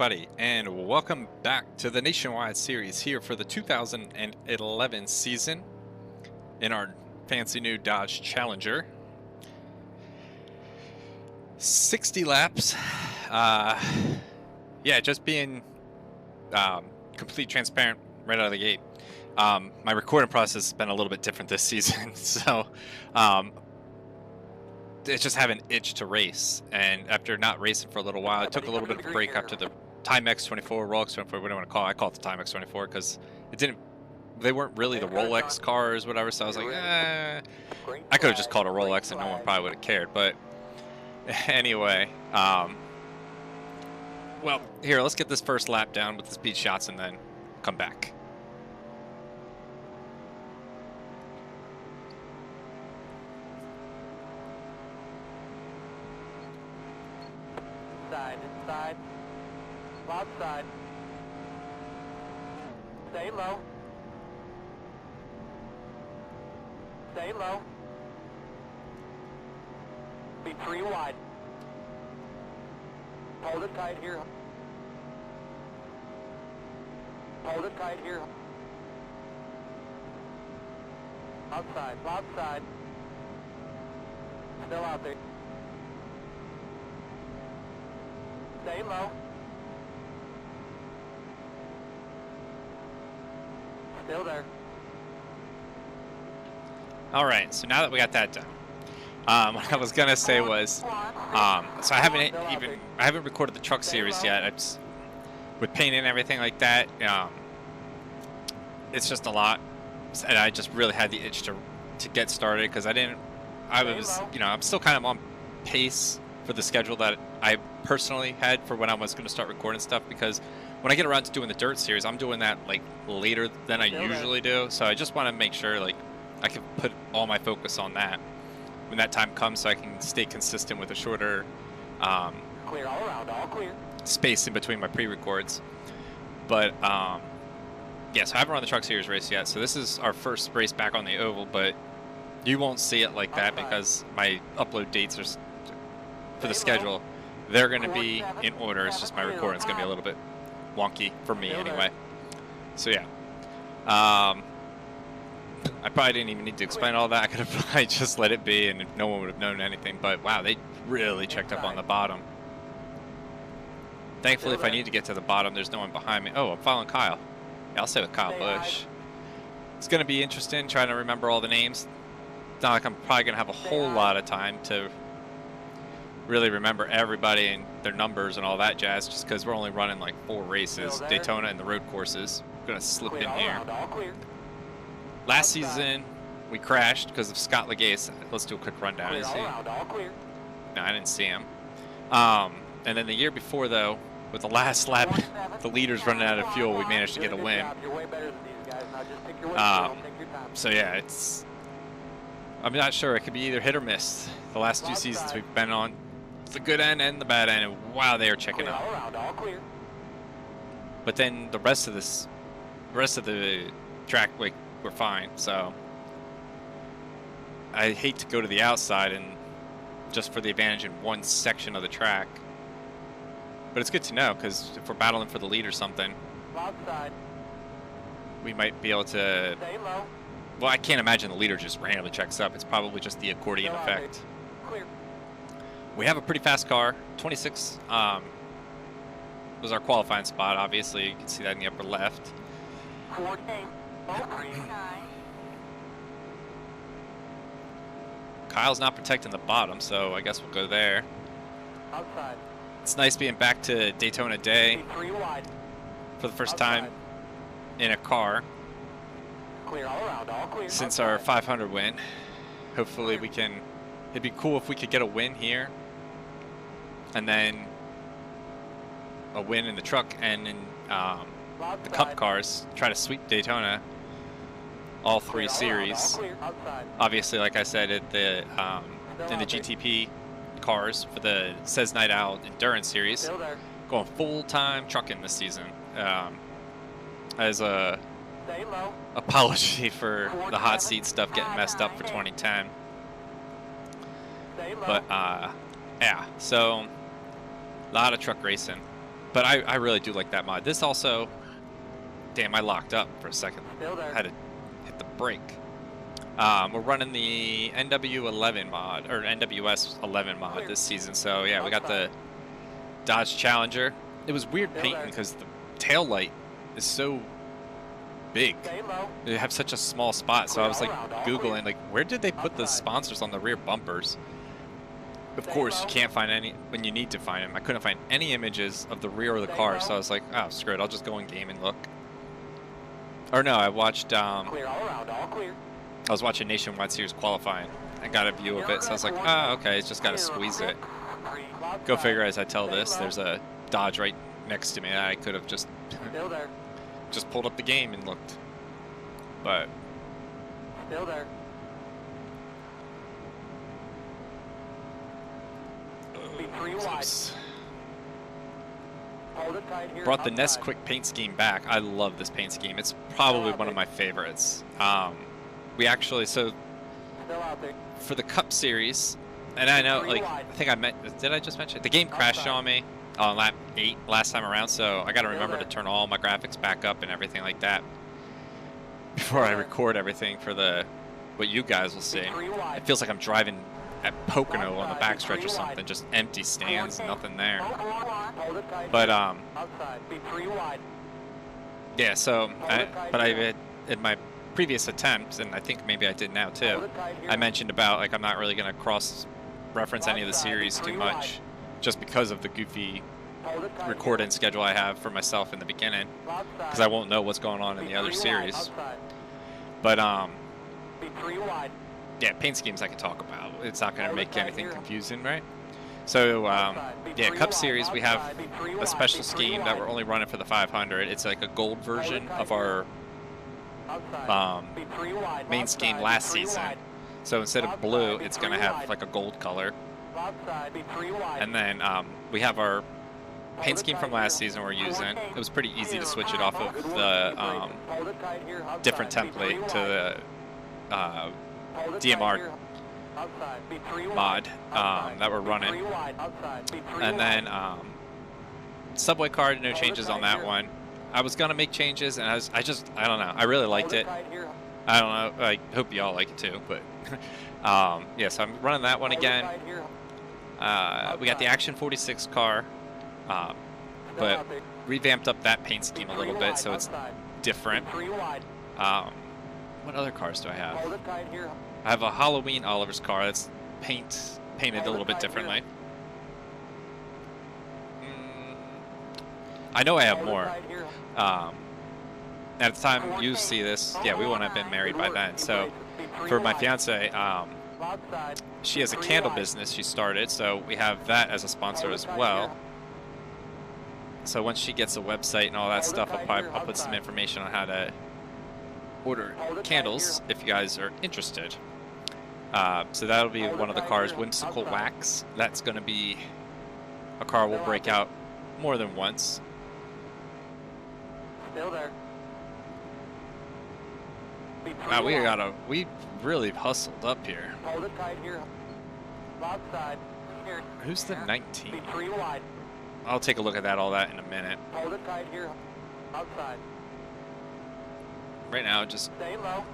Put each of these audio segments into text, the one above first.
everybody, and welcome back to the Nationwide series here for the 2011 season in our fancy new Dodge Challenger. 60 laps. Yeah, just being complete transparent right out of the gate. My recording process has been a little bit different this season, so it's just have an itch to race, and after not racing for a little while, I took a little bit of a break after the Timex 24, Rolex 24, whatever you want to call it. I call it the Timex 24 because they weren't really the Rolex cars, whatever, so I was like, I could have just called it a Rolex and no one probably would have cared, but anyway, well, here, let's get this first lap down with the speed shots and then come back. Inside, outside, stay low, be 3 wide, hold it tight here, outside, still out there. Stay low. Still there. All right, so now that we got that done, what I was gonna say was, so I haven't recorded the truck series yet. It's with paint and everything like that. It's just a lot, and I just really had the itch to get started because I'm still kind of on pace for the schedule that I personally had for when I was going to start recording stuff, because when I get around to doing the dirt series, I'm doing that like later than I usually do, so I just want to make sure like I can put all my focus on that when that time comes, so I can stay consistent with a shorter clear all around, all clear. Space in between my pre-records. But yeah, so I haven't run the truck series race yet, so this is our first race back on the oval, but you won't see it like that because my upload dates are for the schedule, they're going to be in order. It's just my recording's going to be a little bit wonky for me anyway. So yeah, I probably didn't even need to explain all that. I could have probably just let it be and no one would have known anything, but wow, they really checked up on the bottom. Thankfully, if I need to get to the bottom, there's no one behind me. Oh, I'm following Kyle. Yeah, I'll stay with Kyle Busch. It's going to be interesting trying to remember all the names. It's not like I'm probably going to have a whole lot of time to really remember everybody and their numbers and all that jazz, just because we're only running like 4 races, Daytona and the road courses. I'm gonna slip in here. Last season we crashed because of Scott Legase. Let's do a quick rundown. Is he? No, I didn't see him. And then the year before, though, with the last lap, the leaders running out of fuel, we managed to get a win. So yeah, I'm not sure. It could be either hit or miss. The last 2 seasons we've been on, the good end and the bad end, and wow, they are checking up. But then the rest of the track, like, we're fine. So I hate to go to the outside and just for the advantage in one section of the track. But it's good to know, because if we're battling for the lead or something, we might be able to. Well, I can't imagine the leader just randomly checks up. It's probably just the accordion effect. We have a pretty fast car. 26 was our qualifying spot. Obviously, you can see that in the upper left. Kyle's not protecting the bottom, so I guess we'll go there. It's nice being back to Daytona Day for the first time in a car since our 500 win. Hopefully we can. It'd be cool if we could get a win here, and then a win in the truck and in the Cup cars. Try to sweep Daytona, all 3 series. Obviously, like I said, at the in the GTP cars for the SezNiteOwl Endurance Series, going full-time trucking this season. As a apology for the Hotseats stuff getting messed up for 2010. But yeah, so a lot of truck racing. But I really do like that mod. This also, damn, I locked up for a second. Still there. Had to hit the brake. We're running the NW11 mod, or NWS 11 mod this season. So yeah, we got the Dodge Challenger. It was weird painting because the tail light is so big. They have such a small spot. So I was like Googling, like, where did they put the sponsors on the rear bumpers? Of course, you can't find any when you need to find them. I couldn't find any images of the rear of the car, so I was like, oh, screw it. I'll just go in game and look. Or no, I watched. Clear all around, all clear. I was watching Nationwide Series qualifying. I got a view of it, so I was like, oh, okay, it's just got to squeeze it. Go figure. As I tell this, there's a Dodge right next to me. I could have just just pulled up the game and looked, but Still there. Be 3 wide. Hold it tight here. Brought the Nest outside. Quick paint scheme back. I love this paint scheme. It's probably one of my favorites. We actually, so Still out there. for the Cup Series, and I know, like, I think did I just mention it? The game crashed on me on lap 8 last time around, so I got to remember to turn all my graphics back up and everything like that before I record everything for what you guys will see. It feels like I'm driving at Pocono on the backstretch or something, just empty stands, nothing there. Hold it tight But outside. Be 3 wide. yeah, so in my previous attempts, and I think maybe I did now too, I mentioned about, like, I'm not really going to cross-reference any of the series too much just because of the goofy recording schedule I have for myself in the beginning, because I won't know what's going on in the other series. But Be 3 wide. yeah, paint schemes I can talk about. It's not going to make anything confusing, right? So yeah, Cup Series, we have a special scheme that we're only running for the 500. It's like a gold version of our main scheme last season. So instead of blue, it's going to have like a gold color. And then we have our paint scheme from last season we're using. It was pretty easy to switch it off of the different template to the DMR mod that we're running. And then subway car, no changes on that one. I was gonna make changes, and I don't know. I really liked it. I don't know. I hope y'all like it too. But yeah, so I'm running that one again. We got the Action46 car, but revamped up that paint scheme a little bit, so it's different. What other cars do I have? I have a Halloween Oliver's car that's painted a little bit differently. I know I have more. At the time you see this, yeah, we wouldn't have been married by then. So for my fiance, she has a candle business she started, so we have that as a sponsor as well. So once she gets a website and all that stuff, I'll put some information on how to order candles if you guys are interested. So that'll be one of the cars, Whimsical Wax. That's going to be a car we'll break out more than once. Still there. Wow, we really hustled up here. Hold it tight here. Outside. Here. Who's the 19? Be 3 wide. I'll take a look at all that in a minute. Hold it tight here. Outside. Right now, just Stay low.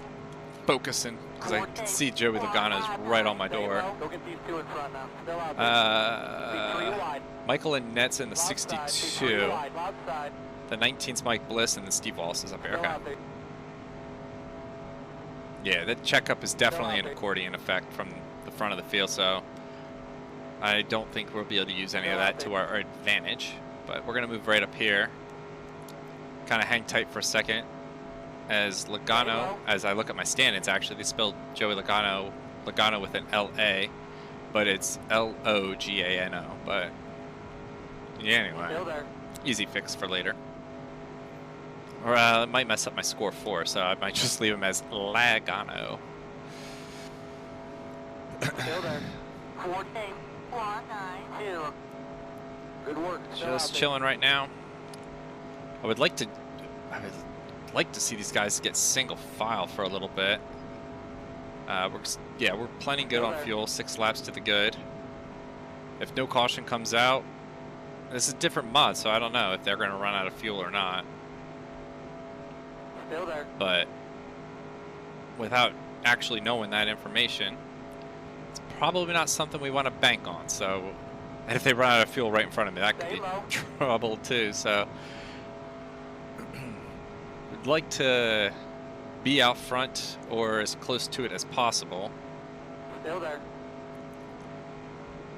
focusing because I can see Joey Logano's right on my door. Go get these 2 in front now. Still out there. Be 3 wide. Michael and Net's in the 62. Outside. The 19's Mike Bliss, and then Steve Wallace is up here. Still Okay. out there. Yeah, that checkup is definitely an accordion effect from the front of the field, so I don't think we'll be able to use any of that to our advantage. But we're going to move right up here. Kind of hang tight for a second. As Logano, as I look at my standings, actually, they spelled Joey Logano with an L-A, but it's L-O-G-A-N-O. But yeah, anyway, easy fix for later. Or it might mess up my score 4, so I might just leave him as Lagano. Still there. 14. 192. Good work. Just chilling right now. I would like to see these guys get single file for a little bit. We're plenty good on fuel. 6 laps to the good. If no caution comes out, This is a different mod, so I don't know if they're going to run out of fuel or not. Still there. But without actually knowing that information, it's probably not something we want to bank on. So, and if they run out of fuel right in front of me, that could be trouble too. So, we'd like to be out front or as close to it as possible. Still there.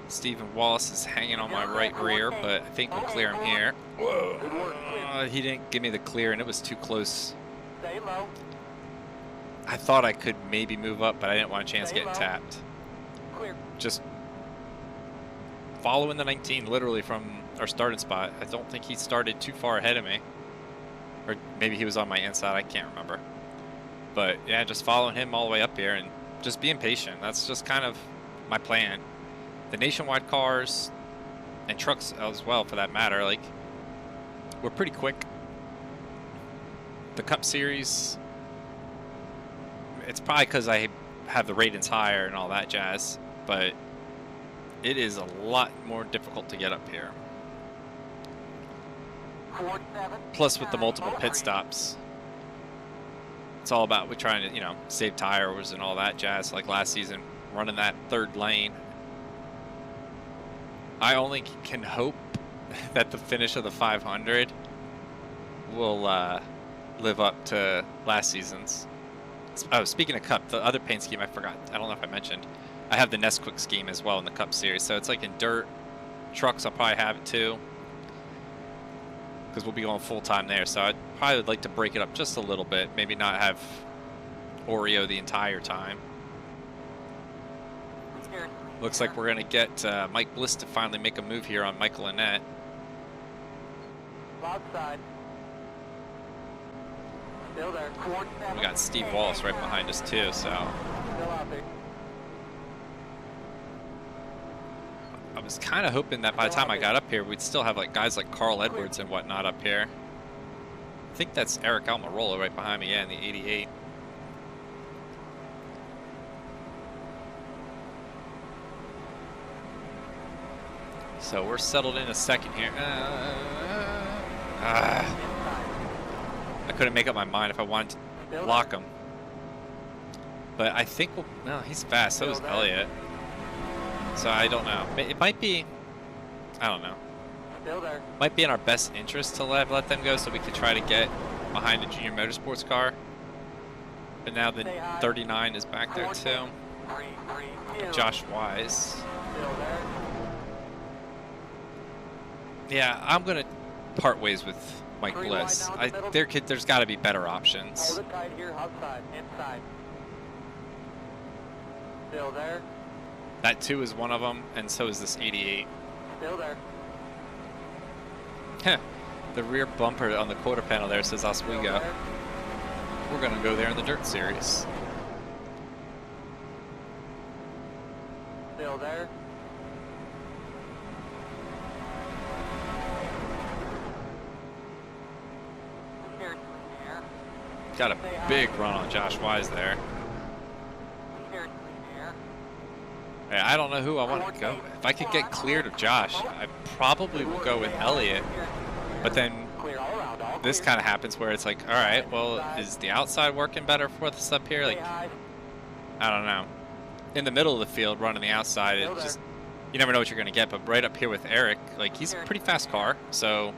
Stephen Wallace is hanging on my right rear, but I think we'll clear him here. Whoa. He didn't give me the clear, and it was too close. Stay low. I thought I could maybe move up, but I didn't want a chance getting tapped. Clear. Just following the 19 literally from our starting spot. I don't think he started too far ahead of me. Or maybe he was on my inside, I can't remember. But yeah, just following him all the way up here and just being patient. That's just kind of my plan. The Nationwide cars and trucks as well, for that matter, like, we're pretty quick. The Cup Series, it's probably because I have the ratings higher and all that jazz, but it is a lot more difficult to get up here. Plus, with the multiple pit stops, it's all about we're trying to, you know, save tires and all that jazz. Like last season, running that third lane. I only can hope that the finish of the 500 will live up to last season's. Oh, speaking of Cup, the other paint scheme I forgot. I don't know if I mentioned. I have the Nesquik scheme as well in the Cup Series. So it's like in dirt. Trucks, I'll probably have it too, because we'll be going full time there. So I'd probably would like to break it up just a little bit. Maybe not have Oreo the entire time. Looks like we're going to get Mike Bliss to finally make a move here on Michael Annette. Outside. Still there. We got Steve Wallace right behind us too, so. Still out there. I was kind of hoping that by the time I got up here, we'd still have like guys like Carl Edwards and whatnot up here. I think that's Eric Almirola right behind me, yeah, in the 88. So we're settled in a second here. I couldn't make up my mind if I wanted to block him. But I think we'll, no, he's fast. So is Elliott. So I don't know. It might be, I don't know. Still there. Might be in our best interest to let them go so we could try to get behind the Junior Motorsports car. But now the 39 is back there too. Josh Wise. Still there. Yeah, I'm gonna part ways with Mike Bliss. There's got to be better options. Hold it tight here, outside, inside. Still there. That 2 is one of them, and so is this 88. Still there. Heh. The rear bumper on the quarter panel there says Oswego. We're gonna go there in the Dirt Series. Still there. Got a big run on Josh Wise there. Yeah, I don't know who I want to go with. If I could get cleared of Josh, I probably would go with Elliott. But then this kind of happens where it's like, all right, well, is the outside working better for us up here? Like, I don't know. In the middle of the field, running the outside, it just, you never know what you're going to get. But right up here with Eric, like, he's a pretty fast car. So,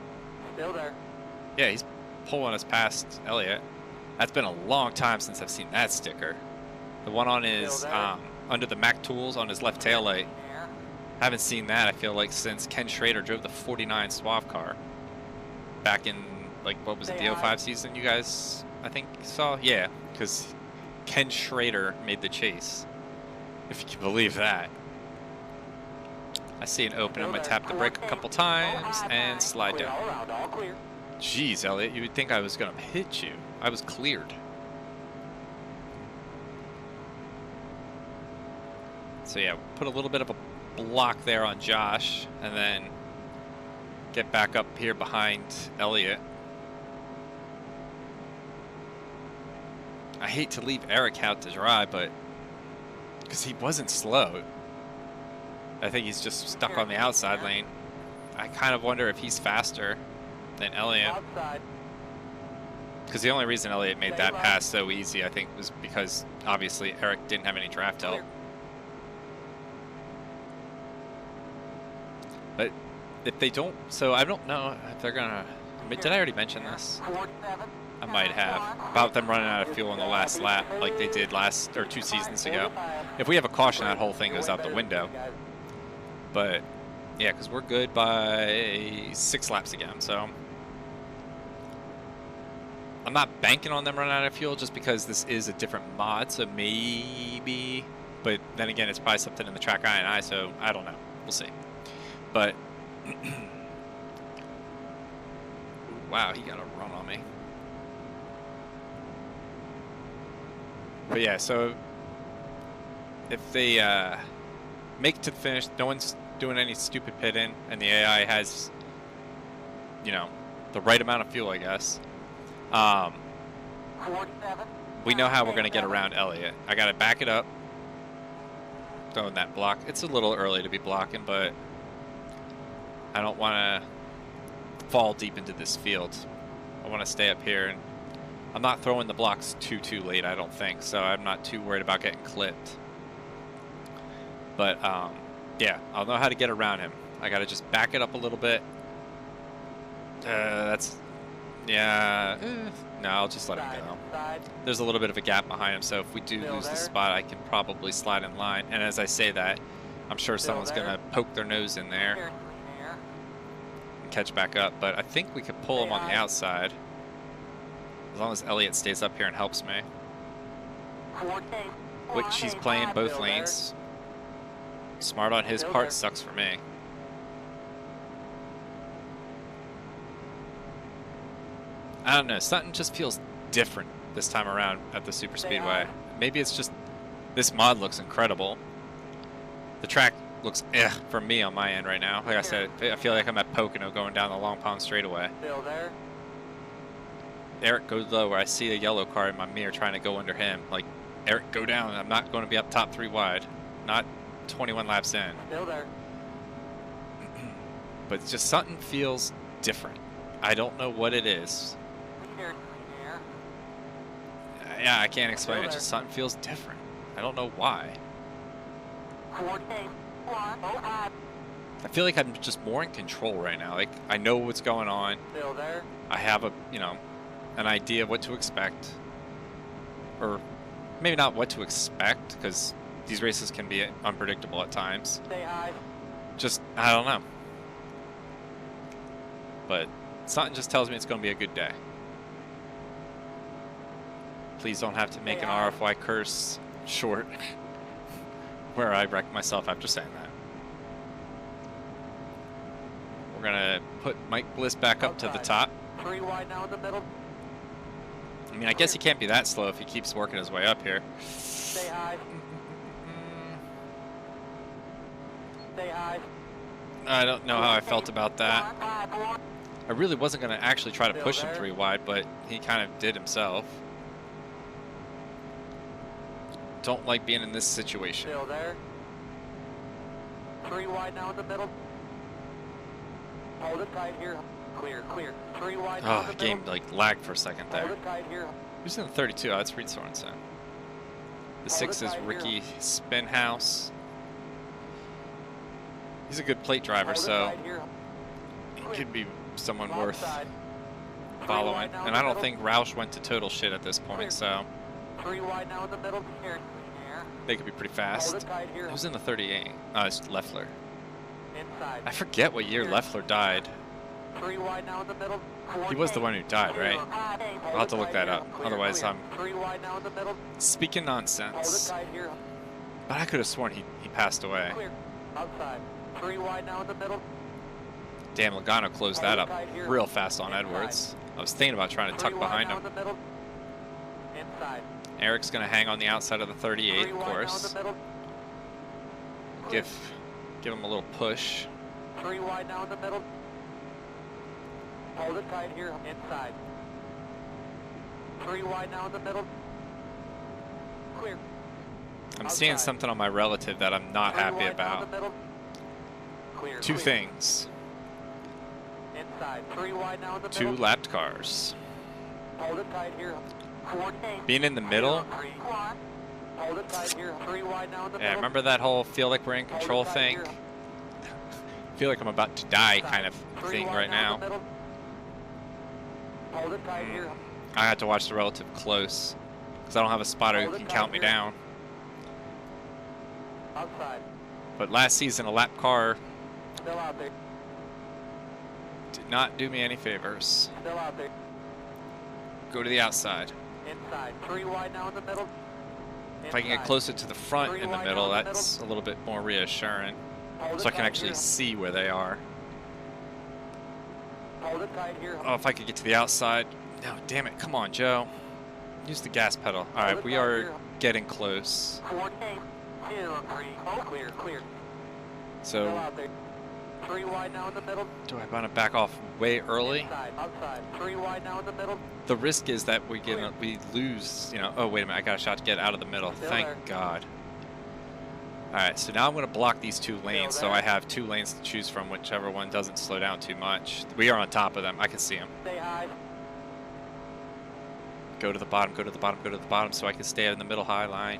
yeah, he's pulling us past Elliott. That's been a long time since I've seen that sticker. The one on his, under the Mac tools on his left taillight. Haven't seen that, I feel like, since Ken Schrader drove the 49 Suave car. Back in, like, what was it, the 05 season you guys, I think, saw? Yeah, because Ken Schrader made the chase. If you can believe that. I see an open. I'm going to tap the brake a couple times and slide down. Jeez, Elliott, you would think I was going to hit you. I was cleared. So yeah, put a little bit of a block there on Josh, and then get back up here behind Elliott. I hate to leave Eric out to dry, but because he wasn't slow. I think he's just stuck on the outside lane. I kind of wonder if he's faster than Elliott. Outside. Because the only reason Elliott made that pass so easy, I think, was because obviously Eric didn't have any draft help. But if they don't, so I don't know if they're gonna. Did I already mention this? I might have, about them running out of fuel in the last lap, like they did last or 2 seasons ago. If we have a caution, that whole thing goes out the window. But yeah, because we're good by 6 laps again, so I'm not banking on them running out of fuel just because this is a different mod, so maybe. But then again, it's probably something in the track I&I, so I don't know. We'll see. But wow, he got a run on me. But yeah, so if they make it to the finish, no one's doing any stupid pit in, and the AI has, you know, the right amount of fuel, I guess. We know how we're going to get around Elliott. I got to back it up, throwing that block. It's a little early to be blocking, but I don't want to fall deep into this field. I want to stay up here, and I'm not throwing the blocks too late, I don't think, so I'm not too worried about getting clipped. But yeah, I'll know how to get around him. I got to just back it up a little bit. Yeah, no, I'll just let him go. There's a little bit of a gap behind him, so if we do lose the spot, I can probably slide in line. And as I say that, I'm sure someone's going to poke their nose in there and catch back up. But I think we could pull him on the outside, as long as Elliott stays up here and helps me. Which he's playing both lanes. Smart on his part, sucks for me. I don't know, something just feels different this time around at the super speedway. Maybe it's just, this mod looks incredible. The track looks for me on my end right now. Like I said, I feel like I'm at Pocono going down the Long Pond straightaway. Eric goes low where I see a yellow car in my mirror trying to go under him. Like, Eric, go down. I'm not going to be up top 3 wide. Not 21 laps in. Still there. But it's just something feels different. I don't know what it is. Yeah, I can't explain it. Just something feels different. I don't know why. I feel like I'm just more in control right now. Like, I know what's going on. Still there. I have a, you know, an idea of what to expect. Or maybe not what to expect, because these races can be unpredictable at times. Stay high. Just, I don't know. But something just tells me it's going to be a good day. Please don't have to make an RFY curse short where I wreck myself after saying that. We're going to put Mike Bliss back up to the top. 3 wide now in the middle. I mean, I guess he can't be that slow if he keeps working his way up here. Stay high. Stay high. I don't know how I felt about that. I really wasn't going to actually try to push him 3 wide, but he kind of did himself. Don't like being in this situation. Still there. 3 wide now in the middle. Hold it tight here. Clear, clear. 3 wide now in the Oh, game middle. like lagged for a second there. Hold it tight here. Who's in the 32? Oh, that's Reed Sorensen. The 6 is Ricky Spinhouse. He's a good plate driver, so he could be someone worth following. And I don't think Roush went to total shit at this point, so 3 wide now in the middle. Here. they could be pretty fast. Who's in the 38? Oh, it's Leffler. Inside. I forget what year Leffler died. 3 wide now in the middle. He was the one who died, right? I'll have to look that up. Otherwise, I'm 3 wide now in the middle. speaking Hold it nonsense. tight here. But I could have sworn he passed away. Clear. Outside. 3 wide now in the middle. Damn, Logano closed that up real fast on Edwards. I was thinking about trying to tuck behind him. Inside. Eric's going to hang on the outside of the 38, 3 of wide now in course. the middle. Give him a little push. 3 wide now in the middle. Hold it tight here. Inside. 3 wide now in the middle. Clear. I'm seeing something on my relative that I'm not 3 happy wide now in about. the middle. Clear. 2 clear. things. Inside. 3 wide now in the Two middle. lapped cars. Hold it tight here. 14. Being in the middle. Hold it tight here. 3 wide now in the Yeah, middle. remember that whole feel like we're in control Hold it tight thing? here. Feel like I'm about to die kind of 3 thing wide right now now. in the middle. Hold it tight here. I had to watch the relative close because I don't have a spotter who Hold it can tight count me here. down. Outside. But last season, a lap car Still out there. did not do me any favors. Still out there. Go to the outside. Inside. 3 wide now in the middle. If I can get Inside. closer to the front 3 in the wide middle, now in the that's a little bit more reassuring. Hold So I it can tight actually here. see where they are. Hold it tight here. Oh, if I could get to the outside. No, damn it. Come on, Joe. Use the gas pedal. All right, we are getting close. 14, 2, 3. Oh, clear, clear. Still So out there. 3 wide now in the middle. do I want to back off way early? Inside, outside. 3 wide now in the middle. The risk is that we lose, you know. Oh, wait a minute. I got a shot to get out of the middle. Still Thank there. God. All right, so now I'm going to block these 2 lanes, so there. I have 2 lanes to choose from, whichever one doesn't slow down too much. We are on top of them. I can see them. Stay high. Go to the bottom, go to the bottom, go to the bottom, so I can stay in the middle high line.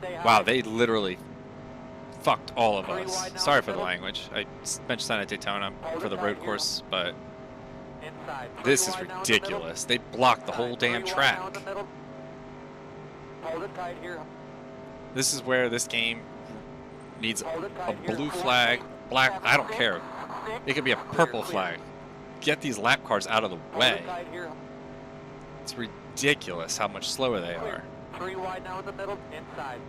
Stay high. Wow, they literally fucked all of 3 us. wide now Sorry in the for the middle. language. I mentioned that at Daytona for the road course, but Inside. 3 this is wide now in the middle. ridiculous. They blocked the whole Inside, damn 3 wide track. now in the middle. Hold it tight here. This is where this game needs Hold it a tight here. blue flag, black, I don't care. It could be a purple Clear. flag. Get these lap cars out of the Hold way. it tight here. It's ridiculous how much slower they Clear. are. 3 wide now in the middle. Inside.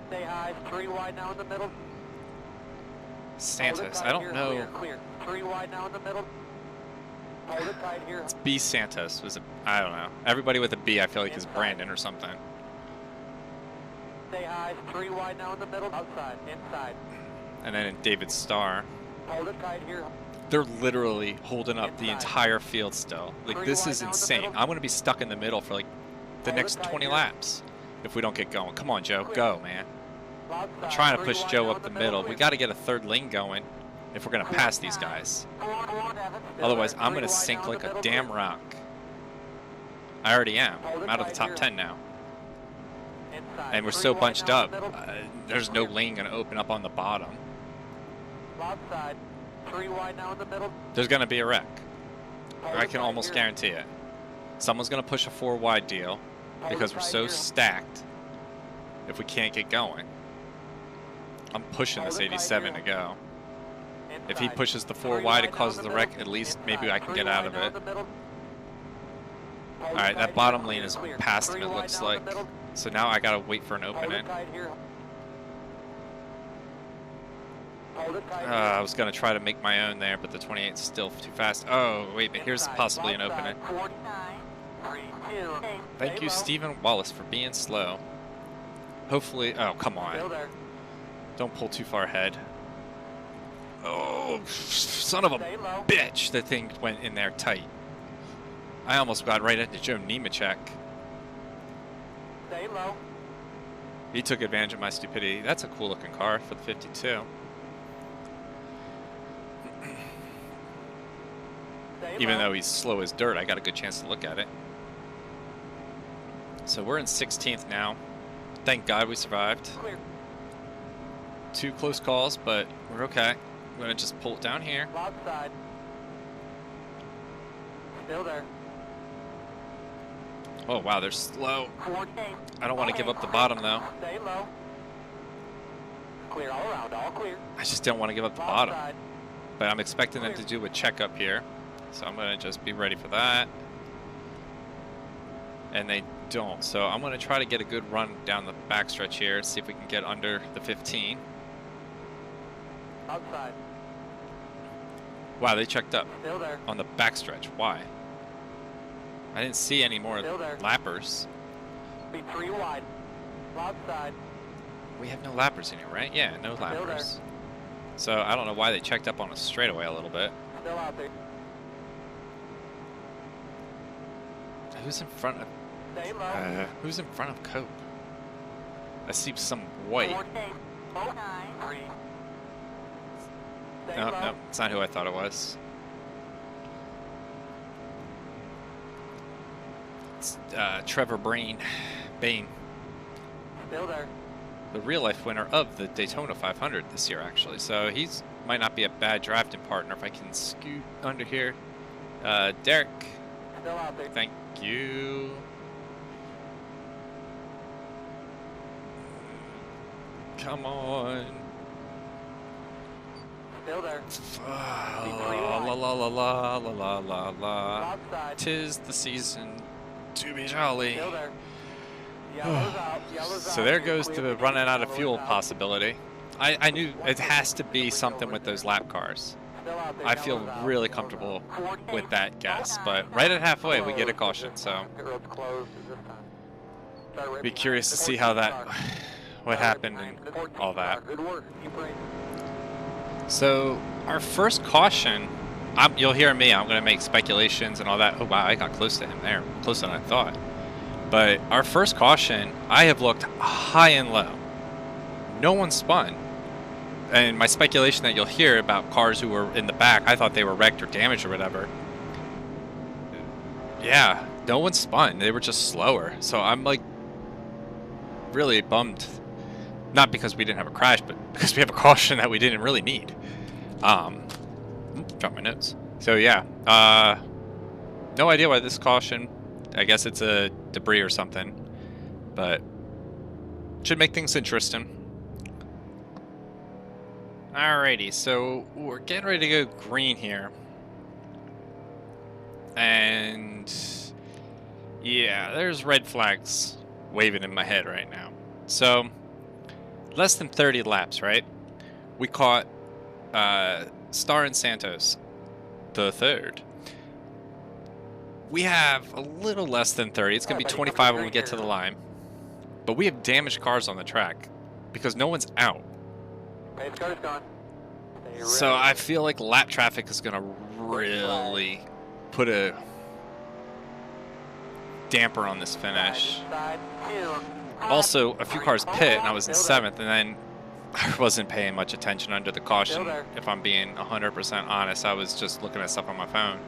Stay high. 3 wide now in the middle. Hold it Santos, tight I don't here. know. Clear, clear. 3 wide now in the middle. Hold it tight here. B Santos was I don't know. Everybody with a B I feel like is Inside. Brandon or something. Stay high. 3 wide now in the middle. Outside. Inside. And then in David Starr, Hold it tight here. they're literally holding up the Inside. entire field still. Like, 3 this wide is down the insane. middle. I'm going to be stuck in the middle for like the Hold it next tight 20 here. laps if we don't get going. Come on, Joe. Clear. Go, man. Outside. I'm trying to 3 push wide Joe now up in the middle. We Clear. got to get a 3rd lane going if we're going to pass these guys. Otherwise, Still I'm there. going to 3 wide sink now in like the a middle. damn rock. I already am. Hold it I'm out of the tight top here. 10 now. Inside. And we're 3 so wide bunched now in up. the middle. There's no lane going to open up on the bottom. Outside. 3 wide now in the middle. There's going to be a wreck. Hold I it can tight almost here. guarantee it. Someone's going to push a 4 wide deal Hold because it we're tight so here. stacked if we can't get going. I'm pushing Hold this it tight 87 to here. go. If he Inside. pushes the 4 3 wide, it wide now causes in the the wreck. middle. At least maybe Inside. I can 3 get out wide of now in it. the middle. Hold All it right, tight that bottom here. lane is Clear. past him, 3 it wide looks now in like. the middle. So now I got to wait for an Hold opening. it tight here. Hold it tight I was going to try to make my own there, but the 28 is still too fast. Oh, wait, but here's Inside. possibly an Outside. opening. 49, 3, 2, Thank you, Stay low. Stephen Wallace, for being slow. Hopefully, oh, come Still on. there. Don't pull too far ahead. Oh, son of a Stay low. bitch. The thing went in there tight. I almost got right into Joe Nemechek. Stay low. He took advantage of my stupidity. That's a cool looking car for the 52. Stay Even low. though he's slow as dirt, I got a good chance to look at it. So we're in 16th now. Thank God we survived. Clear. 2 close calls, but we're okay. I'm going to just pull it down here. Outside. Still there. Oh, wow, they're slow. 14. I don't want to give up the bottom, though. Stay low. Clear all around. All clear. I just don't want to give up the bottom. Outside. But I'm expecting them to do a checkup here. So I'm going to just be ready for that. And they don't. So I'm going to try to get a good run down the backstretch here. See if we can get under the 15. Outside. Wow, they checked up Still there. on the backstretch. Why? I didn't see any more Still there. lappers. Be 3 wide. Outside. We have no lappers in here, right? Yeah, no Still there. lappers. So I don't know why they checked up on us straightaway a little bit. Still out there. Who's in front of... Stay low. who's in front of Cope? I see some white. 14. 09. 3. No, no, it's not who I thought it was. It's Trevor Bain. Still there. The real-life winner of the Daytona 500 this year, actually. So he's might not be a bad drafting partner if I can scoot under here. Derek. Still out there. Thank you. Come on. Still there. La la la la la la la la. Outside. 'Tis the season to be jolly. Still there. Yellow's out. Yellow's So out. there You're goes clear the to running go. out of Yellow's fuel out. possibility. I knew it has to be something with those lap cars. Still out there. I feel Yellow's out. really Yellow's comfortable out. with that guess, but right at halfway we get a caution, so Pit road's closed this time. Start right be behind curious to the see how 14 that, car. what Start right happened behind and the 14 all that. car. Good work. Keep racing. So our first caution, you'll hear me, I'm going to make speculations and all that. Oh wow, I got close to him there, closer than I thought. But our first caution, I have looked high and low. No one spun. And my speculation that you'll hear about cars who were in the back, I thought they were wrecked or damaged or whatever. Yeah, no one spun. They were just slower. So I'm like really bummed. Not because we didn't have a crash, but because we have a caution that we didn't really need. Drop my notes. So yeah, no idea why this caution. I guess it's a debris or something, but should make things interesting. Alrighty, so we're getting ready to go green here. And yeah, there's red flags waving in my head right now. So less than 30 laps, right? We caught Star and Santos, the third. We have a little less than 30. It's going to be 25 when we get to the line. But we have damaged cars on the track because no one's out. Pace car's gone. Stay So ready. I feel like lap traffic is going to really put a damper on this finish. Side, two. Also, a few cars pit, and I was in 7th, and then I wasn't paying much attention under the caution. If I'm being 100% honest, I was just looking at stuff on my phone.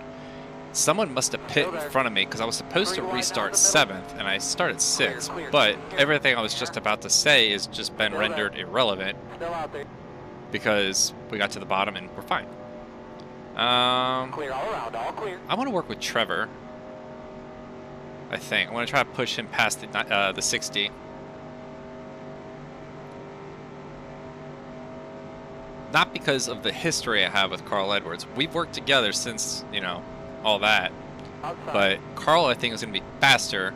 Someone must have pit in front of me because I was supposed to restart 7th, and I started 6th, but everything I was just about to say has just been rendered irrelevant Still out there. because we got to the bottom and we're fine. Clear all around. All clear. I want to work with Trevor, I think. I want to try to push him past the 60. Not because of the history I have with Carl Edwards. We've worked together since, you know, all that. Outside. But Carl, I think, is going to be faster,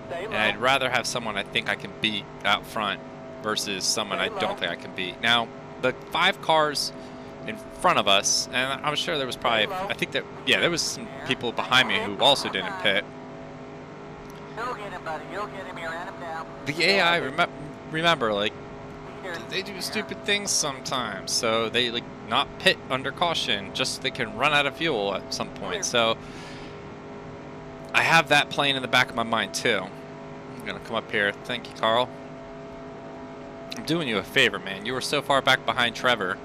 Stay and low. I'd rather have someone I think I can beat out front versus someone I don't think I can beat. Now, the 5 cars in front of us, and I'm sure there was probably, I think that, yeah, there was some people behind me who also didn't pit. You'll get him, buddy. You'll get him. You're at him now. The AI, remember, like, they do stupid things sometimes, so they like not pit under caution just so they can run out of fuel at some point. So I have that playing in the back of my mind too. I'm gonna come up here. Thank you, Carl. I'm doing you a favor, man. You were so far back behind Trevor.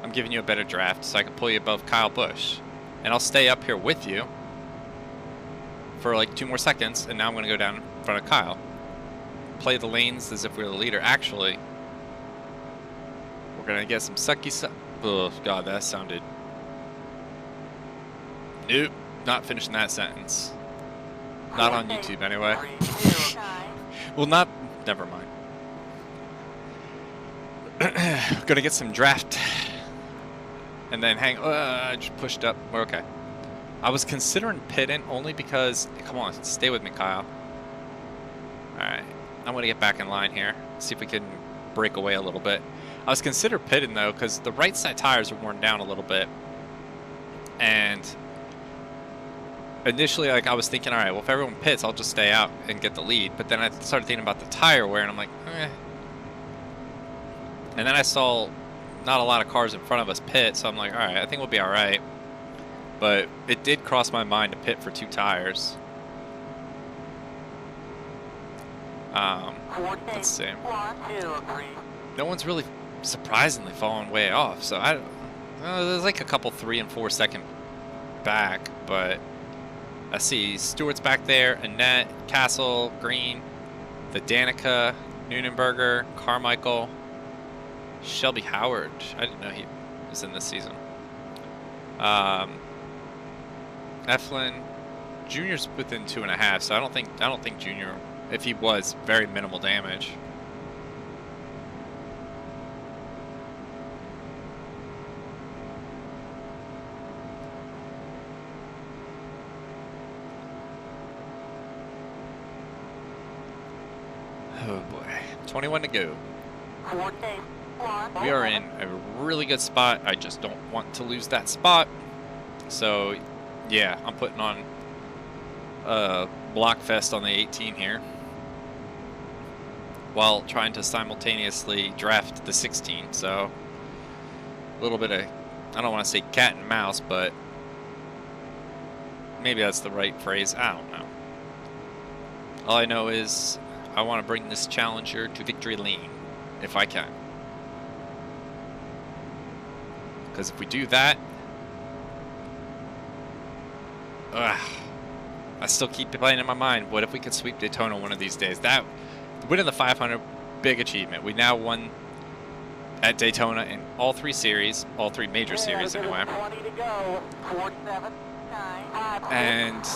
I'm giving you a better draft so I can pull you above Kyle Busch, and I'll stay up here with you for like 2 more seconds, and now I'm gonna go down in front of Kyle. Play the lanes as if we were the leader. Actually, we're gonna get some sucky stuff. Oh god, that sounded. Nope, not finishing that sentence. Not on YouTube anyway. 3, 2. Well, not. Never mind. Gonna get some draft, and then hang. I just pushed up. We're okay. I was considering pitting only because. Come on, stay with me, Kyle. All right, I'm gonna get back in line here. See if we can break away a little bit. I was considering pitting though because the right side tires are worn down a little bit, and initially, like, I was thinking, all right, well, if everyone pits, I'll just stay out and get the lead. But then I started thinking about the tire wear, and I'm like, eh. And then I saw not a lot of cars in front of us pit, so I'm like, all right, I think we'll be all right. But it did cross my mind to pit for 2 tires. Let's see. 1, 2, 3. No one's really surprisingly fallen way off, so I there's like a couple 3 and 4 second back, but I see Stewart's back there, Annette, Castle, Green, the Danica, Neunenberger, Carmichael, Shelby Howard. I didn't know he was in this season. Eflin, Junior's within 2.5, so I don't think Junior, if he was, very minimal damage. Oh boy, 21 to go. We are in a really good spot. I just don't want to lose that spot. So, yeah, I'm putting on a block fest on the 18 here, while trying to simultaneously draft the 16. So, a little bit of, I don't want to say cat and mouse, but maybe that's the right phrase. I don't know. All I know is I want to bring this challenger to victory lane, if I can. Because if we do that, I still keep playing in my mind, what if we could sweep Daytona one of these days? That, winning the 500, big achievement. We now won at Daytona in all 3 series, all 3 major series anyway. And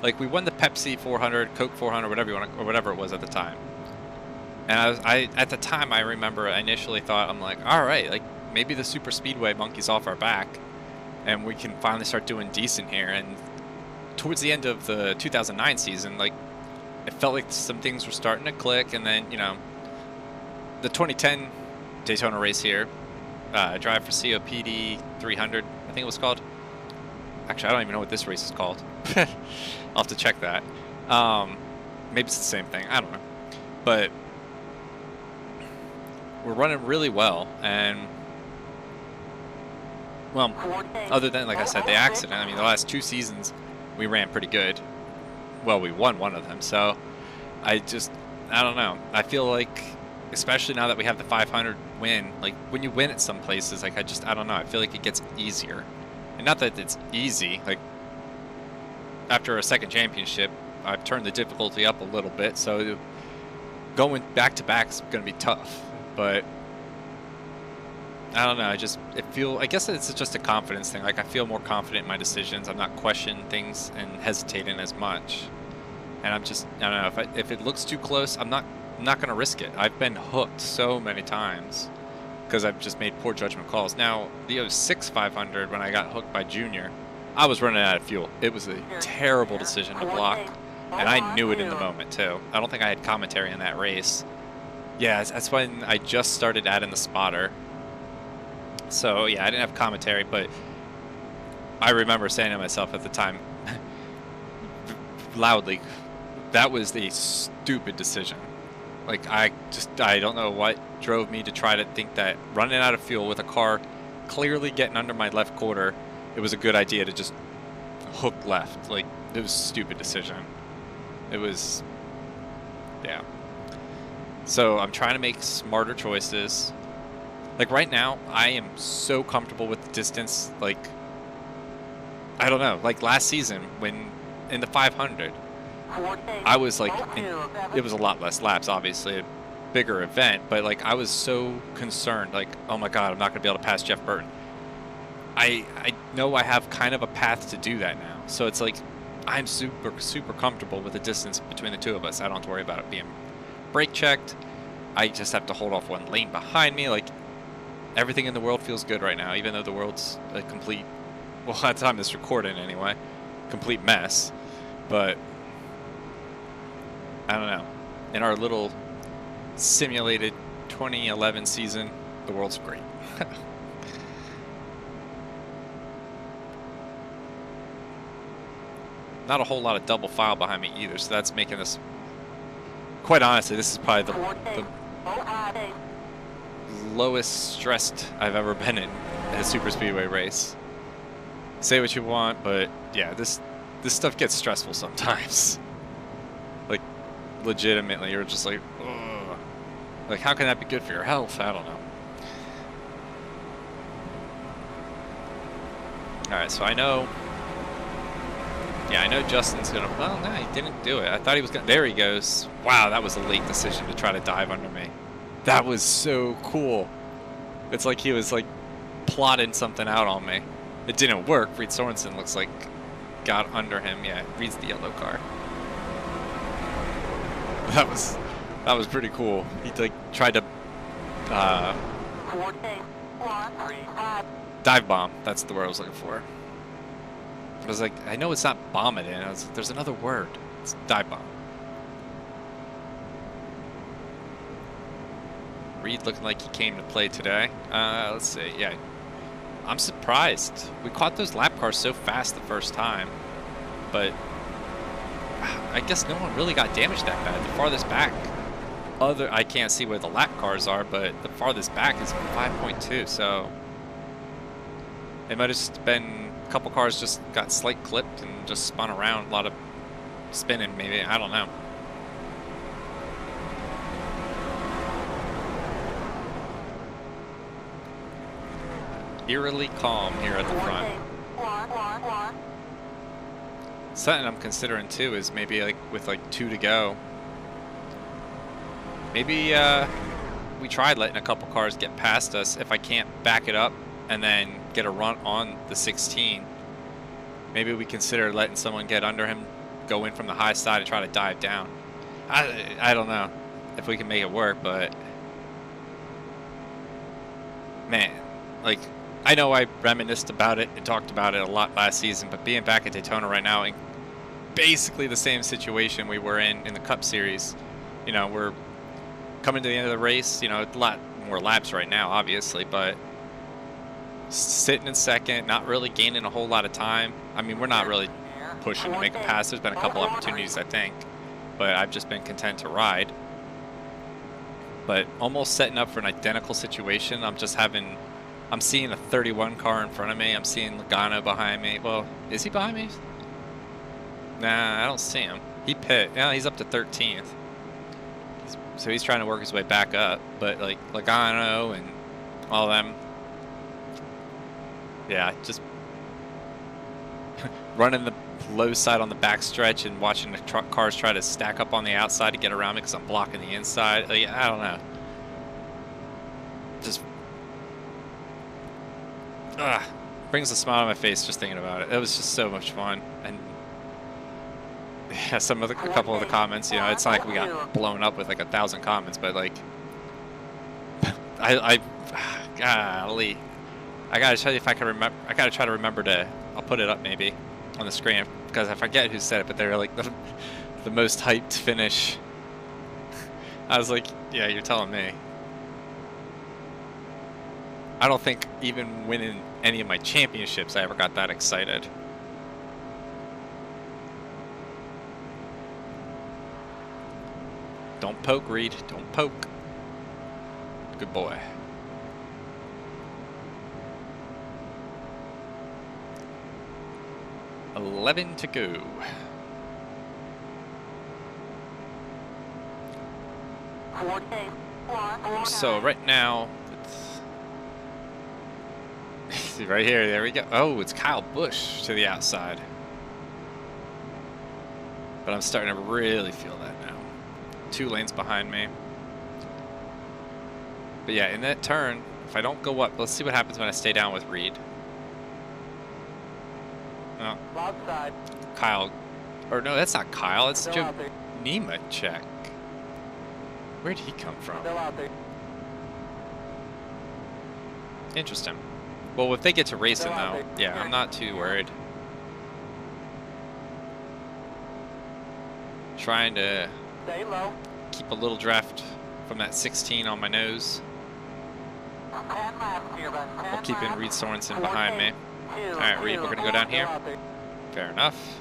like, we won the Pepsi 400, Coke 400, whatever you want, or whatever it was at the time. And I at the time, I remember I initially thought, I'm like, all right, like maybe the super speedway monkey's off our back, and we can finally start doing decent here. And towards the end of the 2009 season, like, it felt like some things were starting to click. And then, you know, the 2010 Daytona race here, Drive4COPD 300, I think it was called. Actually, I don't even know what this race is called. I'll have to check that. Maybe it's the same thing. I don't know. But we're running really well, and well, other than, like I said, the accident, I mean, the last 2 seasons we ran pretty good. Well, we won one of them, so I don't know. I feel like, especially now that we have the 500 win, like when you win at some places, like I don't know, I feel like it gets easier. And not that it's easy, like after a second championship, I've turned the difficulty up a little bit, so going back to back is going to be tough. But I don't know, I guess it's just a confidence thing. Like, I feel more confident in my decisions. I'm not questioning things and hesitating as much. And I don't know, if it looks too close, I'm not going to risk it. I've been hooked so many times because I've just made poor judgment calls. Now, the 06 500, when I got hooked by Junior, I was running out of fuel. It was a terrible decision to block, and I knew it in the moment too. I don't think I had commentary in that race. Yeah, that's when I just started adding the spotter. So yeah, I didn't have commentary, but I remember saying to myself at the time, loudly, that was a stupid decision. Like, I don't know what drove me to try to think that running out of fuel with a car clearly getting under my left quarter, it was a good idea to just hook left. Like, it was a stupid decision. It was, yeah. So I'm trying to make smarter choices. Like, right now, I am so comfortable with the distance. Like, I don't know, like last season when in the 500, I was like, it was a lot less laps, obviously, a bigger event, but like, I was so concerned, like, oh my God, I'm not going to be able to pass Jeff Burton. I know I have kind of a path to do that now. So it's like, I'm super, super comfortable with the distance between the two of us. I don't have to worry about it being brake checked. I just have to hold off one lane behind me. Like, everything in the world feels good right now, even though the world's a complete, well, at the time this recording anyway, complete mess. But I don't know. In our little simulated 2011 season, the world's great. Not a whole lot of double file behind me either, so that's making this, quite honestly, this is probably the lowest stressed I've ever been in a super speedway race. Say what you want, but yeah, this stuff gets stressful sometimes. Like, legitimately, you're just like, ugh. Like, how can that be good for your health? I don't know. All right, so I know. Yeah, I know Justin's gonna. Well, no, he didn't do it. I thought he was gonna. There he goes. Wow, that was a late decision to try to dive under me. That was so cool. It's like he was like plotting something out on me. It didn't work. Reed Sorensen looks like got under him. Yeah, Reed's the yellow car. That was pretty cool. He like tried to dive bomb. That's the word I was looking for. I was like, I know it's not bomb it in. I was like, there's another word. It's dive bomb. Reed looking like he came to play today. Let's see. Yeah, I'm surprised. We caught those lap cars so fast the first time, but I guess no one really got damaged that bad. The farthest back, I can't see where the lap cars are, but the farthest back is 5.2. So it might have just been a couple cars just got slight clipped and just spun around. A lot of spinning, maybe. I don't know. Eerily calm here at the front. Something I'm considering too is maybe like with like 2 to go. Maybe we tried letting a couple cars get past us. If I can't back it up and then get a run on the 16, maybe we consider letting someone get under him, go in from the high side and try to dive down. I don't know if we can make it work, but man, like, I know I reminisced about it and talked about it a lot last season, but being back at Daytona right now in basically the same situation we were in the Cup Series, you know, we're coming to the end of the race, you know, a lot more laps right now, obviously, but sitting in second, not really gaining a whole lot of time. I mean, we're not really pushing to make a pass. There's been a couple opportunities, I think, but I've just been content to ride. But almost setting up for an identical situation. I'm seeing a 31 car in front of me. I'm seeing Logano behind me. Well, is he behind me? Nah, I don't see him. He pit. Yeah, he's up to 13th. So he's trying to work his way back up. But like Logano and all of them, yeah, just running the low side on the back stretch and watching the cars try to stack up on the outside to get around me because I'm blocking the inside. Like, I don't know. Just brings a smile on my face just thinking about it. It was just so much fun. And yeah, a couple of the comments, you know, it's not like we got blown up with like 1,000 comments, but like, golly, I gotta tell you if I can remember. I gotta try to remember to. I'll put it up maybe on the screen because I forget who said it, but they're like the most hyped finish. I was like, yeah, you're telling me. I don't think even winning any of my championships I ever got that excited. Don't poke, Reed. Don't poke. Good boy. $11 to go. So right now, see right here, there we go. Oh, it's Kyle Busch to the outside. But I'm starting to really feel that now. 2 lanes behind me. But yeah, in that turn, if I don't go up, let's see what happens when I stay down with Reed. Oh. Kyle, or no, that's not Kyle, it's Joe Nemechek. Where'd he come from? Interesting. Well, if they get to racing though, yeah, I'm not too worried. Trying to keep a little draft from that 16 on my nose. While keeping Reed Sorensen behind me. Alright, Reed, we're going to go down here. Fair enough.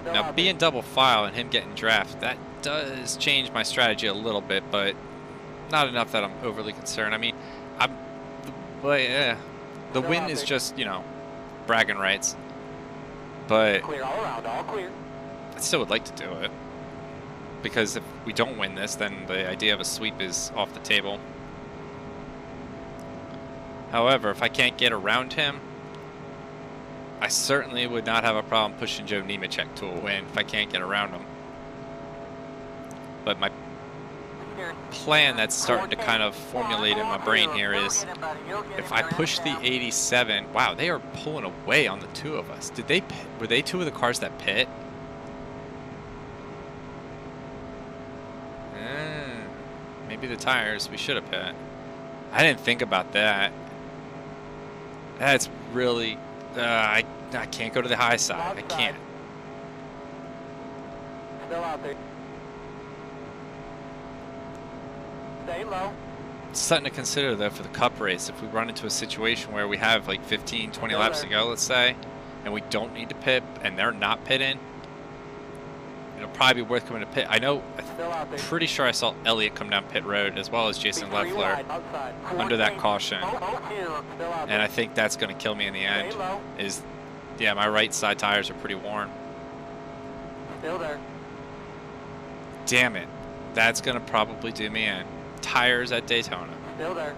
Now, being double file and him getting draft, that does change my strategy a little bit, but not enough that I'm overly concerned. I mean, the win is just, you know, bragging rights. But I still would like to do it. because if we don't win this, then the idea of a sweep is off the table. However, if I can't get around him, I certainly would not have a problem pushing Joe Nemechek to a win if I can't get around him. But my plan that's starting to kind of formulate in my brain here is if I push the 87, wow, they are pulling away on the two of us. Did they pit? Were they two of the cars that pit? Maybe the tires, we should have pit. I didn't think about that. That's really, I can't go to the high side. I can't. Still out there. Stay low. It's something to consider though for the cup race. If we run into a situation where we have like 15, 20 laps to go, let's say, and we don't need to pit and they're not pitting, it'll probably be worth coming to pit. I know, I'm pretty sure I saw Elliott come down pit road as well as Jason Leffler under that caution. And I think that's going to kill me in the end. Yeah, my right side tires are pretty worn. Still there. Damn it. That's going to probably do me in. Tires at Daytona. Still there.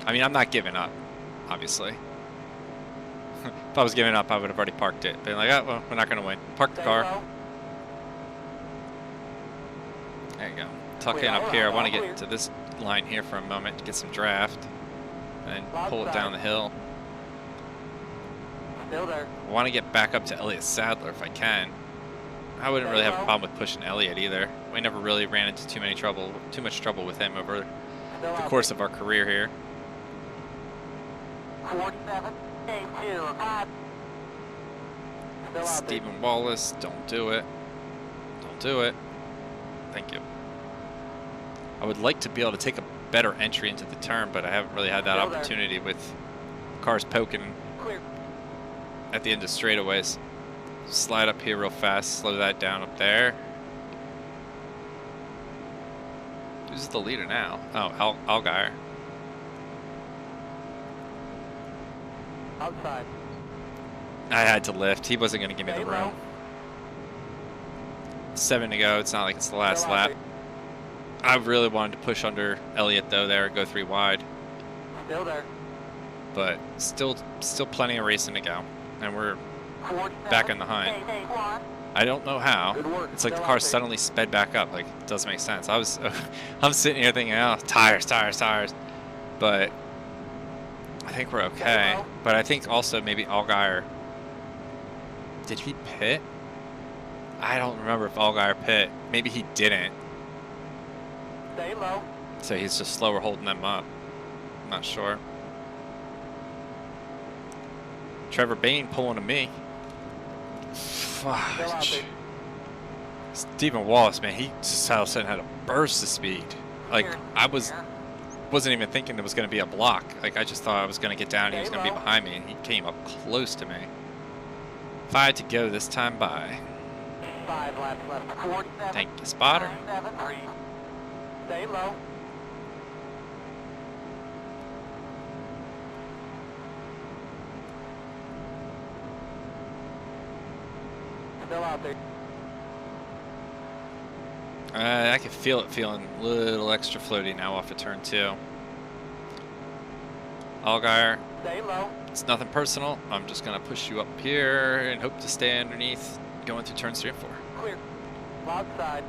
I mean, I'm not giving up, obviously. If I was giving up, I would have already parked it. Been like, oh, well, we're not going to win. Park the car. There you go. Tuck in up here. I want to get to this line here for a moment to get some draft. And pull it down the hill. Still there. I want to get back up to Elliott Sadler if I can. I wouldn't really have a problem with pushing Elliott either. We never really ran into too much trouble with him over the course of our career here. 47, 5. Stephen Wallace, don't do it. Don't do it. Thank you. I would like to be able to take a better entry into the turn, but I haven't really had that opportunity with cars poking at the end of straightaways. Slide up here real fast, slow that down up there. Who's the leader now? Oh, Allgaier. Outside. I had to lift. He wasn't going to give me the room. 7 to go. It's not like it's the last lap. I really wanted to push under Elliott though there, go 3 wide. Still there. But still plenty of racing to go. And we're back in the hunt. I don't know how. It's like the car suddenly sped back up. Like, it doesn't make sense. I'm sitting here thinking, oh, tires. But I think we're okay. But I think also maybe Allgaier, did he pit? I don't remember if Allgaier pit. Maybe he didn't. Stay low. So he's just slower holding them up. I'm not sure. Trevor Bain pulling to me. Fudge. Stephen Wallace, man, he just all of a sudden had a burst of speed. Like, I wasn't even thinking there was going to be a block. Like, I just thought I was going to get down and he was going to be behind me, and he came up close to me. 5 to go this time by. 5 laps left. 47, thank you, spotter. 973. Stay low. Still out there. I can feel it feeling a little extra floaty now off of turn 2. Allgaier, stay low. It's nothing personal. I'm just going to push you up here and hope to stay underneath going through turns 3 and 4. Clear. Log side.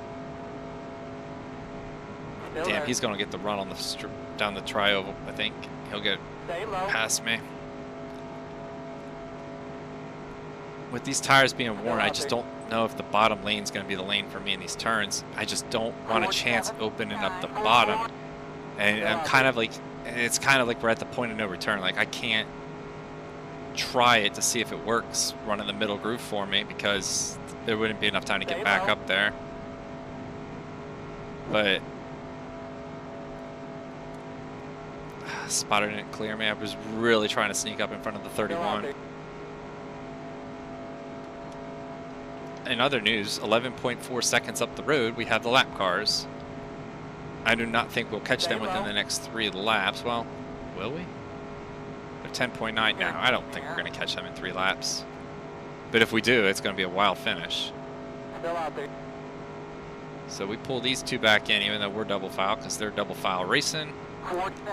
Still Damn, there. he's going to get the run on the down the tri-oval, I think. He'll get past me. With these tires being worn, I just don't know if the bottom lane is going to be the lane for me in these turns. I just don't want a chance opening up the bottom. And I'm kind of like, it's kind of like we're at the point of no return. Like, I can't try it to see if it works running the middle groove for me because there wouldn't be enough time to get back up there. But spotter didn't clear me. I was really trying to sneak up in front of the 31. In other news, 11.4 seconds up the road, we have the lap cars. I do not think we'll catch them within the next 3 laps. Well, will we? They're 10.9 now. I don't think we're going to catch them in 3 laps. But if we do, it's going to be a wild finish. Still out there. So we pull these two back in, even though we're double file, because they're double file racing.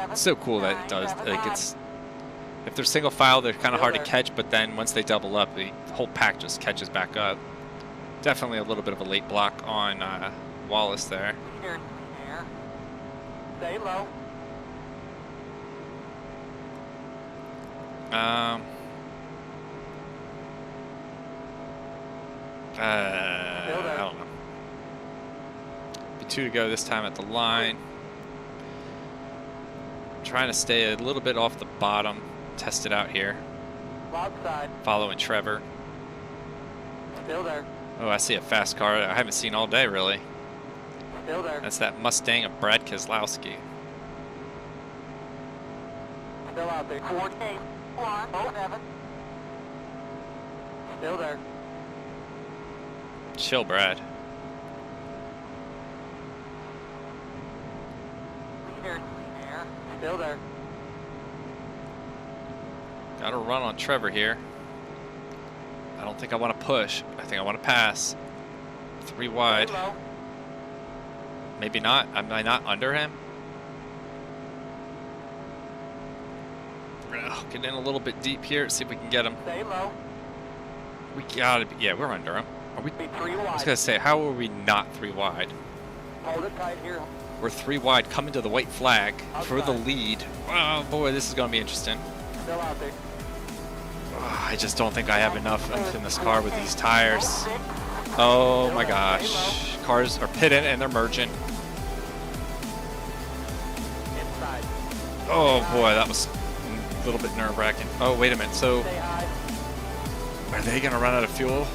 It's so cool that it does. Like it's, if they're single file, they're kind of hard to catch, but then once they double up, the whole pack just catches back up. Definitely a little bit of a late block on Wallace there. Stay low. I don't know. Be 2 to go this time at the line. Trying to stay a little bit off the bottom. Test it out here. Outside. Following Trevor. Still there. Oh, I see a fast car I haven't seen all day, really. Still there. That's that Mustang of Brad Keselowski. Still out there. 48-107. Still there. Chill, Brad. Still there. Got to run on Trevor here. I don't think I want to push. I think I want to pass. 3 wide. Maybe not. Am I not under him? We're going to get in a little bit deep here. See if we can get him. Stay low. We got to be. Yeah, we're under him. Are we? Be 3 wide. I was going to say, how are we not 3 wide? Hold it tight here. We're 3 wide coming to the white flag for the lead. Oh boy, this is going to be interesting. Still out there. Oh, I just don't think I have enough in this car with these tires. Oh my gosh. Cars are pitting and they're merging. Inside. Oh boy, that was a little bit nerve-wracking. Oh, wait a minute. So, Stay high. are they going to run out of fuel?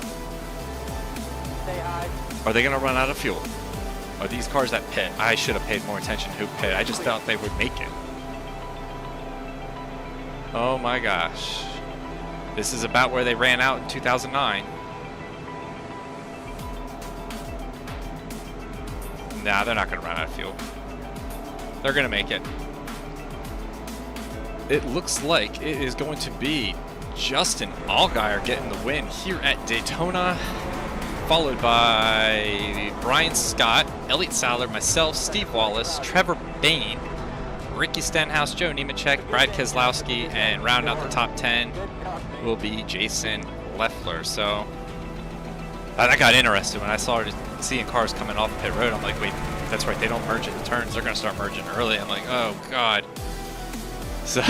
Stay high. Are they going to run out of fuel? Are these cars that pit? I should have paid more attention who pit. I just thought they would make it. Oh my gosh. This is about where they ran out in 2009. Nah, they're not going to run out of fuel. They're going to make it. It looks like it is going to be Justin Allgaier getting the win here at Daytona, followed by Brian Scott, Elliott Sadler, myself, Steve Wallace, Trevor Bain, Ricky Stenhouse, Joe Nemechek, Brad Keselowski, and rounding out the top 10 will be Jason Leffler. So that got interesting when I started seeing cars coming off pit road. I'm like, wait, that's right, they don't merge in the turns. They're going to start merging early. I'm like, oh, God. So,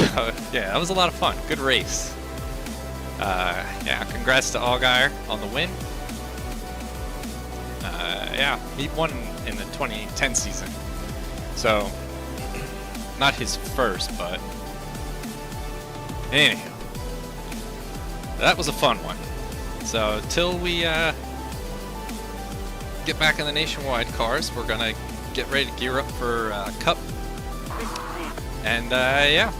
yeah, that was a lot of fun. Good race. Yeah, congrats to Allgaier on the win. Yeah, he won in the 2010 season. So, not his first, but anyhow, that was a fun one. So, till we get back in the Nationwide cars, we're going to get ready to gear up for Cup. And yeah,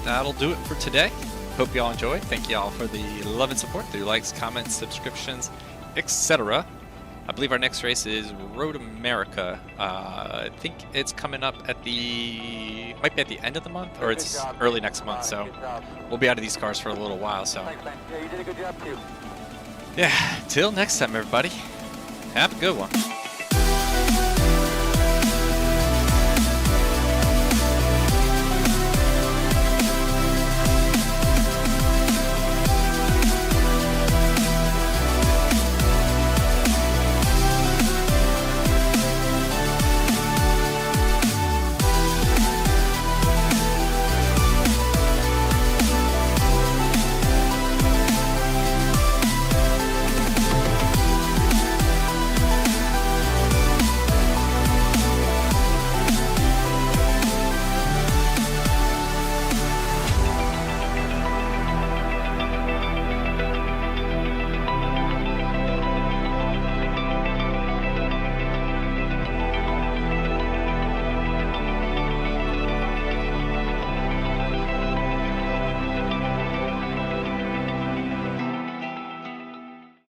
that'll do it for today. Hope y'all enjoyed. Thank y'all for the love and support through likes, comments, subscriptions, etc. I believe our next race is Road America. I think it's coming up at might be at the end of the month, or it's early next month. So we'll be out of these cars for a little while. So Thanks, man. Yeah, you did a good job too. yeah, till next time, everybody. Have a good one.